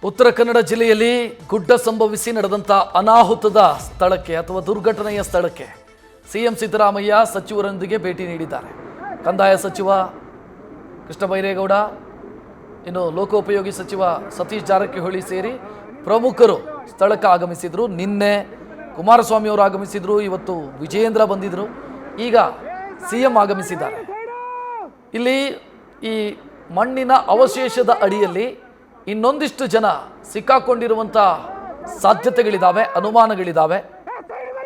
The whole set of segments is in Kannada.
ಉತ್ತರ ಕನ್ನಡ ಜಿಲ್ಲೆಯಲ್ಲಿ ಗುಡ್ಡ ಸಂಭವಿಸಿ ನಡೆದಂಥ ಅನಾಹುತದ ಸ್ಥಳಕ್ಕೆ ಅಥವಾ ದುರ್ಘಟನೆಯ ಸ್ಥಳಕ್ಕೆ ಸಿಎಂ ಸಿದ್ದರಾಮಯ್ಯ ಸಚಿವರೊಂದಿಗೆ ಭೇಟಿ ನೀಡಿದ್ದಾರೆ. ಕಂದಾಯ ಸಚಿವ ಕೃಷ್ಣ ಬೈರೇಗೌಡ, ಇನ್ನು ಲೋಕೋಪಯೋಗಿ ಸಚಿವ ಸತೀಶ್ ಜಾರಕಿಹೊಳಿ ಸೇರಿ ಪ್ರಮುಖರು ಸ್ಥಳಕ್ಕೆ ಆಗಮಿಸಿದರು. ನಿನ್ನೆ ಕುಮಾರಸ್ವಾಮಿ ಅವರು ಆಗಮಿಸಿದರು, ಇವತ್ತು ವಿಜಯೇಂದ್ರ ಬಂದಿದ್ದರು, ಈಗ ಸಿಎಂ ಆಗಮಿಸಿದ್ದಾರೆ. ಇಲ್ಲಿ ಈ ಮಣ್ಣಿನ ಅವಶೇಷದ ಅಡಿಯಲ್ಲಿ ಇನ್ನೊಂದಿಷ್ಟು ಜನ ಸಿಕ್ಕಾಕೊಂಡಿರುವಂಥ ಸಾಧ್ಯತೆಗಳಿದ್ದಾವೆ, ಅನುಮಾನಗಳಿದ್ದಾವೆ.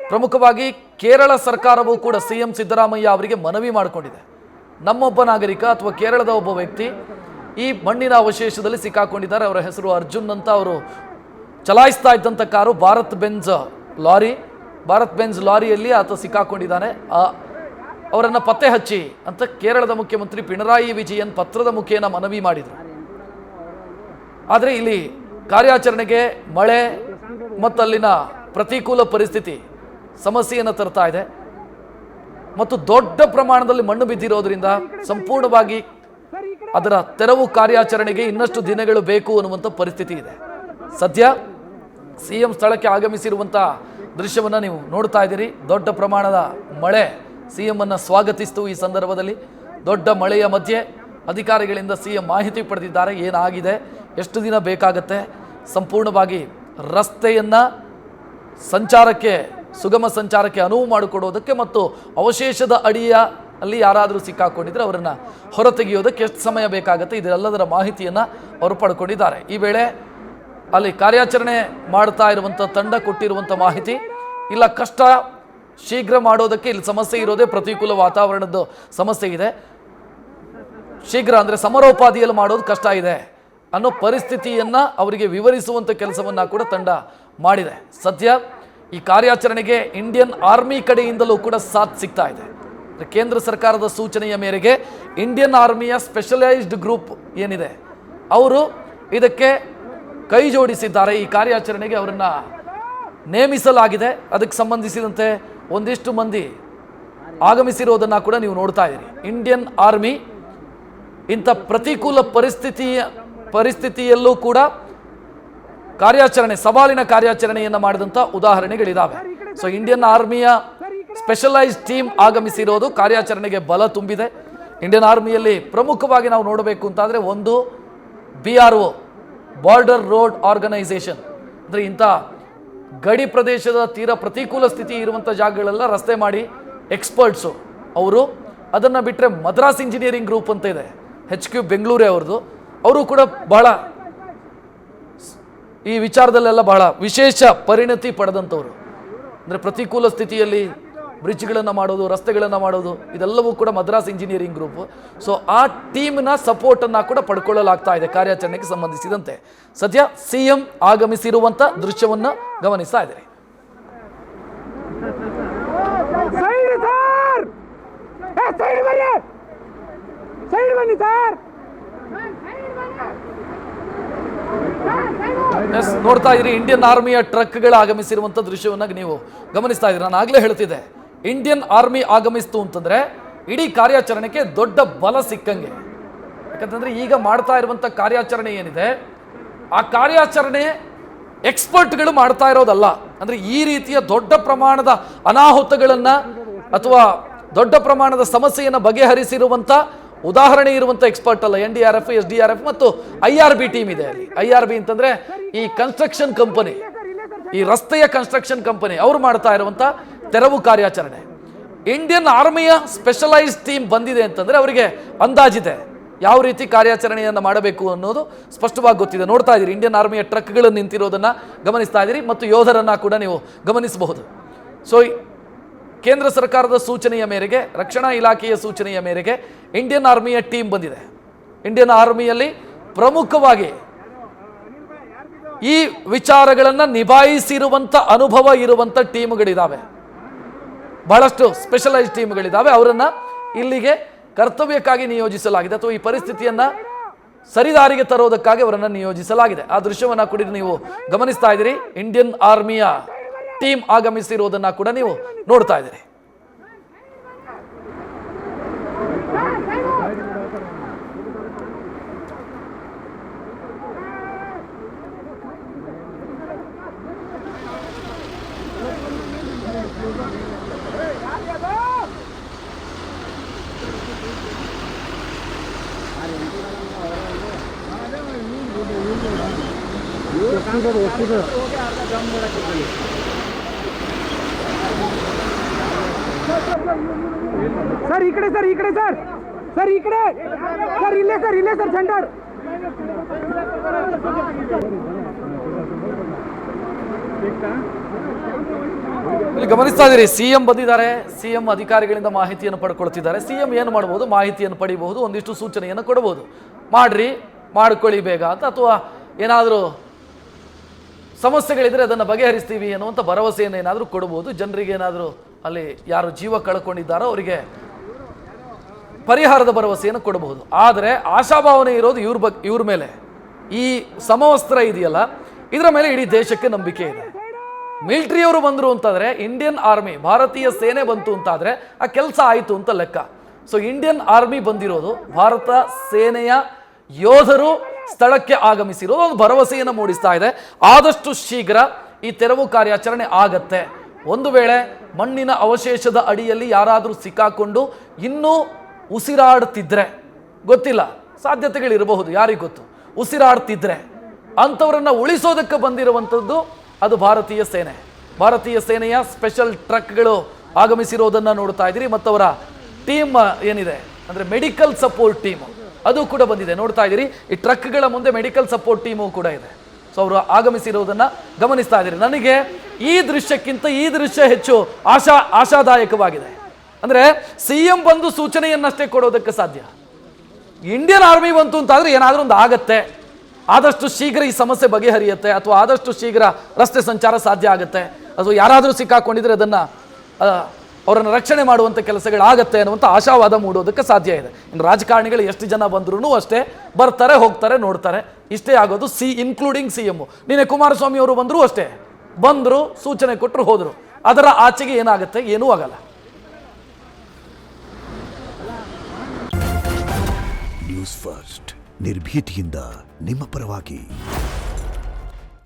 ಪ್ರಮುಖವಾಗಿ ಕೇರಳ ಸರ್ಕಾರವೂ ಕೂಡ ಸಿಎಂ ಸಿದ್ದರಾಮಯ್ಯ ಅವರಿಗೆ ಮನವಿ ಮಾಡಿಕೊಂಡಿದೆ. ನಮ್ಮೊಬ್ಬ ನಾಗರಿಕ ಅಥವಾ ಕೇರಳದ ಒಬ್ಬ ವ್ಯಕ್ತಿ ಈ ಮಣ್ಣಿನ ಅವಶೇಷದಲ್ಲಿ ಸಿಕ್ಕಾಕೊಂಡಿದ್ದಾರೆ. ಅವರ ಹೆಸರು ಅರ್ಜುನ್ ಅಂತ. ಅವರು ಚಲಾಯಿಸ್ತಾ ಇದ್ದಂಥ ಕಾರು ಭಾರತ್ ಬೆಂಜ್ ಲಾರಿಯಲ್ಲಿ ಆತ ಸಿಕ್ಕಾಕೊಂಡಿದ್ದಾನೆ. ಅವರನ್ನು ಪತ್ತೆ ಹಚ್ಚಿ ಅಂತ ಕೇರಳದ ಮುಖ್ಯಮಂತ್ರಿ ಪಿಣರಾಯಿ ವಿಜಯನ್ ಪತ್ರದ ಮುಖೇನ ಮನವಿ ಮಾಡಿದರು. ಆದರೆ ಇಲ್ಲಿ ಕಾರ್ಯಾಚರಣೆಗೆ ಮಳೆ ಮತ್ತು ಅಲ್ಲಿನ ಪ್ರತಿಕೂಲ ಪರಿಸ್ಥಿತಿ ಸಮಸ್ಯೆಯನ್ನು ತರ್ತಾ ಇದೆ ಮತ್ತು ದೊಡ್ಡ ಪ್ರಮಾಣದಲ್ಲಿ ಮಣ್ಣು ಬಿದ್ದಿರೋದ್ರಿಂದ ಸಂಪೂರ್ಣವಾಗಿ ಅದರ ತೆರವು ಕಾರ್ಯಾಚರಣೆಗೆ ಇನ್ನಷ್ಟು ದಿನಗಳು ಬೇಕು ಅನ್ನುವಂಥ ಪರಿಸ್ಥಿತಿ ಇದೆ. ಸದ್ಯ ಸಿಎಂ ಸ್ಥಳಕ್ಕೆ ಆಗಮಿಸಿರುವಂಥ ದೃಶ್ಯವನ್ನು ನೀವು ನೋಡ್ತಾ ಇದ್ದೀರಿ. ದೊಡ್ಡ ಪ್ರಮಾಣದ ಮಳೆ ಸಿಎಂ ಅನ್ನು ಸ್ವಾಗತಿಸಿತು. ಈ ಸಂದರ್ಭದಲ್ಲಿ ದೊಡ್ಡ ಮಳೆಯ ಮಧ್ಯೆ ಅಧಿಕಾರಿಗಳಿಂದ ಸಿಎಂ ಮಾಹಿತಿ ಪಡೆದಿದ್ದಾರೆ. ಏನಾಗಿದೆ, ಎಷ್ಟು ದಿನ ಬೇಕಾಗತ್ತೆ, ಸಂಪೂರ್ಣವಾಗಿ ರಸ್ತೆಯನ್ನು ಸುಗಮ ಸಂಚಾರಕ್ಕೆ ಅನುವು ಮಾಡಿಕೊಡೋದಕ್ಕೆ ಮತ್ತು ಅವಶೇಷದ ಅಡಿಯ ಅಲ್ಲಿ ಯಾರಾದರೂ ಸಿಕ್ಕಾಕೊಂಡಿದ್ರೆ ಅವರನ್ನು ಹೊರತೆಗೆಯೋದಕ್ಕೆ ಎಷ್ಟು ಸಮಯ ಬೇಕಾಗುತ್ತೆ, ಇದೆಲ್ಲದರ ಮಾಹಿತಿಯನ್ನು ಅವರು ಪಡ್ಕೊಂಡಿದ್ದಾರೆ. ಈ ವೇಳೆ ಅಲ್ಲಿ ಕಾರ್ಯಾಚರಣೆ ಮಾಡ್ತಾ ಇರುವಂಥ ತಂಡ ಕೊಟ್ಟಿರುವಂಥ ಮಾಹಿತಿ, ಇಲ್ಲ ಕಷ್ಟ ಶೀಘ್ರ ಮಾಡೋದಕ್ಕೆ ಇಲ್ಲಿ ಸಮಸ್ಯೆ ಇರೋದೇ ಪ್ರತಿಕೂಲ ವಾತಾವರಣದ ಸಮಸ್ಯೆ ಇದೆ, ಶೀಘ್ರ ಅಂದರೆ ಸಮರೋಪಾದಿಯಲ್ಲಿ ಮಾಡೋದು ಕಷ್ಟ ಇದೆ ಅನ್ನೋ ಪರಿಸ್ಥಿತಿಯನ್ನು ಅವರಿಗೆ ವಿವರಿಸುವಂಥ ಕೆಲಸವನ್ನು ಕೂಡ ತಂಡ ಮಾಡಿದೆ. ಸದ್ಯ ಈ ಕಾರ್ಯಾಚರಣೆಗೆ ಇಂಡಿಯನ್ ಆರ್ಮಿ ಕಡೆಯಿಂದಲೂ ಕೂಡ ಸಾಥ್ ಸಿಗ್ತಾ ಇದೆ. ಕೇಂದ್ರ ಸರ್ಕಾರದ ಸೂಚನೆಯ ಮೇರೆಗೆ ಇಂಡಿಯನ್ ಆರ್ಮಿಯ ಸ್ಪೆಷಲೈಸ್ಡ್ ಗ್ರೂಪ್ ಏನಿದೆ ಅವರು ಇದಕ್ಕೆ ಕೈ ಜೋಡಿಸಿದ್ದಾರೆ. ಈ ಕಾರ್ಯಾಚರಣೆಗೆ ಅವರನ್ನು ನೇಮಿಸಲಾಗಿದೆ. ಅದಕ್ಕೆ ಸಂಬಂಧಿಸಿದಂತೆ ಒಂದಿಷ್ಟು ಮಂದಿ ಆಗಮಿಸಿರೋದನ್ನು ಕೂಡ ನೀವು ನೋಡ್ತಾ ಇದ್ದೀರಿ. ಇಂಡಿಯನ್ ಆರ್ಮಿ ಇಂಥ ಪ್ರತಿಕೂಲ ಪರಿಸ್ಥಿತಿಯಲ್ಲೂ ಕೂಡ ಸವಾಲಿನ ಕಾರ್ಯಾಚರಣೆಯನ್ನು ಮಾಡಿದಂಥ ಉದಾಹರಣೆಗಳಿದ್ದಾವೆ. ಸೊ ಇಂಡಿಯನ್ ಆರ್ಮಿಯ ಸ್ಪೆಷಲೈಸ್ಡ್ ಟೀಮ್ ಆಗಮಿಸಿರೋದು ಕಾರ್ಯಾಚರಣೆಗೆ ಬಲ ತುಂಬಿದೆ. ಇಂಡಿಯನ್ ಆರ್ಮಿಯಲ್ಲಿ ಪ್ರಮುಖವಾಗಿ ನಾವು ನೋಡಬೇಕು ಅಂತಾದರೆ ಒಂದು BRO, ಬಾರ್ಡರ್ ರೋಡ್ ಆರ್ಗನೈಸೇಷನ್, ಅಂದರೆ ಇಂಥ ಗಡಿ ಪ್ರದೇಶದ ತೀರ ಪ್ರತಿಕೂಲ ಸ್ಥಿತಿ ಇರುವಂಥ ಜಾಗಗಳೆಲ್ಲ ರಸ್ತೆ ಮಾಡಿ ಎಕ್ಸ್ಪರ್ಟ್ಸು ಅವರು. ಅದನ್ನು ಬಿಟ್ಟರೆ ಮದ್ರಾಸ್ ಇಂಜಿನಿಯರಿಂಗ್ ಗ್ರೂಪ್ ಅಂತ ಇದೆ, HQ ಬೆಂಗಳೂರೇ ಅವ್ರದ್ದು. ಅವರು ಕೂಡ ಬಹಳ ಈ ವಿಚಾರದಲ್ಲೆಲ್ಲ ಬಹಳ ವಿಶೇಷ ಪರಿಣತಿ ಪಡೆದಂಥವ್ರು. ಅಂದರೆ ಪ್ರತಿಕೂಲ ಸ್ಥಿತಿಯಲ್ಲಿ ಬ್ರಿಡ್ಜ್ಗಳನ್ನು ಮಾಡೋದು, ರಸ್ತೆಗಳನ್ನು ಮಾಡೋದು, ಇದೆಲ್ಲವೂ ಕೂಡ ಮದ್ರಾಸ್ ಇಂಜಿನಿಯರಿಂಗ್ ಗ್ರೂಪ್. ಸೊ ಆ ಟೀಮ್ನ ಸಪೋರ್ಟನ್ನು ಕೂಡ ಪಡ್ಕೊಳ್ಳಲಾಗ್ತಾ ಇದೆ ಕಾರ್ಯಾಚರಣೆಗೆ ಸಂಬಂಧಿಸಿದಂತೆ. ಸದ್ಯ ಸಿಎಂ ಆಗಮಿಸಿರುವಂಥ ದೃಶ್ಯವನ್ನು ಗಮನಿಸ್ತಾ ಇದ್ದಾರೆ. ನೋಡ್ತಾ ಇದ್ರಿ ಇಂಡಿಯನ್ ಆರ್ಮಿಯ ಟ್ರಕ್ಗಳು ಆಗಮಿಸಿರುವಂಥ ದೃಶ್ಯವನ್ನು ನೀವು ಗಮನಿಸ್ತಾ ಇದ್ರಿ. ನಾನು ಆಗಲೇ ಹೇಳ್ತಿದ್ದೆ, ಇಂಡಿಯನ್ ಆರ್ಮಿ ಆಗಮಿಸ್ತು ಅಂತಂದ್ರೆ ಇಡೀ ಕಾರ್ಯಾಚರಣೆಗೆ ದೊಡ್ಡ ಬಲ ಸಿಕ್ಕಂಗೆ. ಯಾಕಂತಂದ್ರೆ ಈಗ ಮಾಡ್ತಾ ಇರುವಂಥ ಕಾರ್ಯಾಚರಣೆ ಏನಿದೆ, ಆ ಕಾರ್ಯಾಚರಣೆ ಎಕ್ಸ್ಪರ್ಟ್ಗಳು ಮಾಡ್ತಾ ಇರೋದಲ್ಲ. ಅಂದ್ರೆ ಈ ರೀತಿಯ ದೊಡ್ಡ ಪ್ರಮಾಣದ ಅನಾಹುತಗಳನ್ನು ಅಥವಾ ದೊಡ್ಡ ಪ್ರಮಾಣದ ಸಮಸ್ಯೆಯನ್ನು ಬಗೆಹರಿಸಿರುವಂಥ ಉದಾಹರಣೆ ಇರುವಂಥ ಎಕ್ಸ್ಪರ್ಟ್ ಅಲ್ಲ. NDRF, SDRF ಮತ್ತು IRB ಟೀಮ್ ಇದೆ. ಅಲ್ಲಿ IRB ಅಂತಂದ್ರೆ ಈ ಕನ್ಸ್ಟ್ರಕ್ಷನ್ ಕಂಪನಿ, ಈ ರಸ್ತೆಯ ಕನ್ಸ್ಟ್ರಕ್ಷನ್ ಕಂಪನಿ, ಅವರು ಮಾಡ್ತಾ ಇರುವಂಥ ತೆರವು ಕಾರ್ಯಾಚರಣೆ. ಇಂಡಿಯನ್ ಆರ್ಮಿಯ ಸ್ಪೆಷಲೈಸ್ಡ್ ಟೀಮ್ ಬಂದಿದೆ ಅಂತಂದ್ರೆ ಅವರಿಗೆ ಅಂದಾಜಿದೆ ಯಾವ ರೀತಿ ಕಾರ್ಯಾಚರಣೆಯನ್ನು ಮಾಡಬೇಕು ಅನ್ನೋದು ಸ್ಪಷ್ಟವಾಗಿ ಗೊತ್ತಿದೆ. ನೋಡ್ತಾ ಇದ್ದೀರಿ ಇಂಡಿಯನ್ ಆರ್ಮಿಯ ಟ್ರಕ್ಗಳು ನಿಂತಿರೋದನ್ನ ಗಮನಿಸ್ತಾ ಇದ್ದೀರಿ ಮತ್ತು ಯೋಧರನ್ನ ಕೂಡ ನೀವು ಗಮನಿಸಬಹುದು. ಸೊ ಕೇಂದ್ರ ಸರ್ಕಾರದ ಸೂಚನೆಯ ಮೇರೆಗೆ, ರಕ್ಷಣಾ ಇಲಾಖೆಯ ಸೂಚನೆಯ ಮೇರೆಗೆ ಇಂಡಿಯನ್ ಆರ್ಮಿಯ ಟೀಮ್ ಬಂದಿದೆ. ಇಂಡಿಯನ್ ಆರ್ಮಿಯಲ್ಲಿ ಪ್ರಮುಖವಾಗಿ ಈ ವಿಚಾರಗಳನ್ನು ನಿಭಾಯಿಸಿರುವಂಥ ಅನುಭವ ಇರುವಂಥ ಟೀಮ್ಗಳಿದ್ದಾವೆ, ಬಹಳಷ್ಟು ಸ್ಪೆಷಲೈಸ್ಡ್ ಟೀಮ್ಗಳಿದ್ದಾವೆ. ಅವರನ್ನು ಇಲ್ಲಿಗೆ ಕರ್ತವ್ಯಕ್ಕಾಗಿ ನಿಯೋಜಿಸಲಾಗಿದೆ ಅಥವಾ ಈ ಪರಿಸ್ಥಿತಿಯನ್ನು ಸರಿದಾರಿಗೆ ತರೋದಕ್ಕಾಗಿ ಅವರನ್ನು ನಿಯೋಜಿಸಲಾಗಿದೆ. ಆ ದೃಶ್ಯವನ್ನು ಕೂಡ ನೀವು ಗಮನಿಸ್ತಾ ಇದ್ದೀರಿ. ಇಂಡಿಯನ್ ಆರ್ಮಿಯ ಟೀಮ್ ಆಗಮಿಸಿರುವುದನ್ನು ಕೂಡ ನೀವು ನೋಡ್ತಾ ಇದ್ದೀರಿ. ಸರ್ ಈ ಕಡೆ ಸರ್ ಈ ಕಡೆ ಸರ್ ಸರ್ ಈ ಕಡೆ ಸರ್ ಇಲ್ಲೇ ಸರ್ ಸೆಂಟರ್. ಇಲ್ಲಿ ಗಮನಿಸ್ತಾ ಇದ್ದೀರಿ, ಸಿಎಂ ಬಂದಿದ್ದಾರೆ, ಸಿಎಂ ಅಧಿಕಾರಿಗಳಿಂದ ಮಾಹಿತಿಯನ್ನು ಪಡ್ಕೊಳ್ತಿದ್ದಾರೆ. ಸಿಎಂ ಏನು ಮಾಡಬಹುದು, ಮಾಹಿತಿಯನ್ನು ಪಡಿಬಹುದು, ಒಂದಿಷ್ಟು ಸೂಚನೆಯನ್ನು ಕೊಡಬಹುದು, ಮಾಡ್ರಿ ಮಾಡ್ಕೊಳ್ಳಿ ಬೇಗ ಅಂತ, ಅಥವಾ ಏನಾದರೂ ಸಮಸ್ಯೆಗಳಿದ್ರೆ ಅದನ್ನು ಬಗೆಹರಿಸ್ತೀವಿ ಅನ್ನುವಂಥ ಭರವಸೆಯನ್ನು ಏನಾದರೂ ಕೊಡಬಹುದು. ಜನರಿಗೆ ಏನಾದರೂ ಅಲ್ಲಿ ಯಾರು ಜೀವ ಕಳ್ಕೊಂಡಿದ್ದಾರೋ ಅವರಿಗೆ ಪರಿಹಾರದ ಭರವಸೆಯನ್ನು ಕೊಡಬಹುದು. ಆದರೆ ಆಶಾಭಾವನೆ ಇರೋದು ಇವ್ರ ಮೇಲೆ. ಈ ಸಮವಸ್ತ್ರ ಇದೆಯಲ್ಲ, ಇದರ ಮೇಲೆ ಇಡೀ ದೇಶಕ್ಕೆ ನಂಬಿಕೆ ಇದೆ. ಮಿಲಿಟರಿಯವರು ಬಂದರು ಅಂತಂದರೆ, ಇಂಡಿಯನ್ ಆರ್ಮಿ, ಭಾರತೀಯ ಸೇನೆ ಬಂತು ಅಂತಾದರೆ ಆ ಕೆಲಸ ಆಯಿತು ಅಂತ ಲೆಕ್ಕ. ಸೊ ಇಂಡಿಯನ್ ಆರ್ಮಿ ಬಂದಿರೋದು, ಭಾರತ ಸೇನೆಯ ಯೋಧರು ಸ್ಥಳಕ್ಕೆ ಆಗಮಿಸಿರೋದು ಒಂದು ಭರವಸೆಯನ್ನು ಮೂಡಿಸ್ತಾ ಇದೆ. ಆದಷ್ಟು ಶೀಘ್ರ ಈ ತೆರವು ಕಾರ್ಯಾಚರಣೆ ಆಗತ್ತೆ. ಒಂದು ವೇಳೆ ಮಣ್ಣಿನ ಅವಶೇಷದ ಅಡಿಯಲ್ಲಿ ಯಾರಾದರೂ ಸಿಕ್ಕಾಕೊಂಡು ಇನ್ನೂ ಉಸಿರಾಡ್ತಿದ್ರೆ, ಗೊತ್ತಿಲ್ಲ, ಸಾಧ್ಯತೆಗಳಿರಬಹುದು, ಯಾರಿಗೂ ಗೊತ್ತು, ಉಸಿರಾಡ್ತಿದ್ರೆ ಅಂಥವರನ್ನು ಉಳಿಸೋದಕ್ಕೆ ಬಂದಿರುವಂಥದ್ದು ಅದು ಭಾರತೀಯ ಸೇನೆ. ಭಾರತೀಯ ಸೇನೆಯ ಸ್ಪೆಷಲ್ ಟ್ರಕ್ಗಳು ಆಗಮಿಸಿರೋದನ್ನು ನೋಡ್ತಾ ಇದ್ದೀರಿ. ಮತ್ತು ಅವರ ಟೀಮ್ ಏನಿದೆ ಅಂದರೆ ಮೆಡಿಕಲ್ ಸಪೋರ್ಟ್ ಟೀಮು ಅದು ಕೂಡ ಬಂದಿದೆ, ನೋಡ್ತಾ ಇದ್ದೀರಿ. ಈ ಟ್ರಕ್ಗಳ ಮುಂದೆ ಮೆಡಿಕಲ್ ಸಪೋರ್ಟ್ ಟೀಮು ಕೂಡ ಇದೆ. ಸೊ ಅವರು ಆಗಮಿಸಿರೋದನ್ನು ಗಮನಿಸ್ತಾ ಇದ್ದೀರಿ. ನನಗೆ ಈ ದೃಶ್ಯಕ್ಕಿಂತ ಈ ದೃಶ್ಯ ಹೆಚ್ಚು ಆಶಾದಾಯಕವಾಗಿದೆ. ಅಂದರೆ ಸಿಎಂ ಬಂದು ಸೂಚನೆಯನ್ನಷ್ಟೇ ಕೊಡೋದಕ್ಕೆ ಸಾಧ್ಯ. ಇಂಡಿಯನ್ ಆರ್ಮಿ ಬಂತು ಅಂತಾದರೆ ಏನಾದರೂ ಒಂದು ಆಗತ್ತೆ, ಆದಷ್ಟು ಶೀಘ್ರ ಈ ಸಮಸ್ಯೆ ಬಗೆಹರಿಯುತ್ತೆ, ಅಥವಾ ಆದಷ್ಟು ಶೀಘ್ರ ರಸ್ತೆ ಸಂಚಾರ ಸಾಧ್ಯ ಆಗುತ್ತೆ, ಅಥವಾ ಯಾರಾದರೂ ಸಿಕ್ಕಾಕೊಂಡಿದ್ರೆ ಅದನ್ನು ಅವರನ್ನು ರಕ್ಷಣೆ ಮಾಡುವಂಥ ಕೆಲಸಗಳಾಗತ್ತೆ ಅನ್ನುವಂಥ ಆಶಾವಾದ ಮೂಡೋದಕ್ಕೆ ಸಾಧ್ಯ ಇದೆ. ಇನ್ನು ರಾಜಕಾರಣಿಗಳು ಎಷ್ಟು ಜನ ಬಂದ್ರೂ ಅಷ್ಟೇ, ಬರ್ತಾರೆ ಹೋಗ್ತಾರೆ ನೋಡ್ತಾರೆ, ಇಷ್ಟೇ ಆಗೋದು. Including CM. ನಿನ್ನೆ ಕುಮಾರಸ್ವಾಮಿ ಅವರು ಬಂದರೂ ಅಷ್ಟೇ, ಬಂದರು ಸೂಚನೆ ಕೊಟ್ಟರು ಹೋದರು, ಅದರ ಆಚೆಗೆ ಏನಾಗುತ್ತೆ, ಏನೂ ಆಗಲ್ಲ. ನ್ಯೂಸ್ ಫಸ್ಟ್, ನಿರ್ಭೀತಿಯಿಂದ ನಿಮ್ಮ ಪರವಾಗಿ.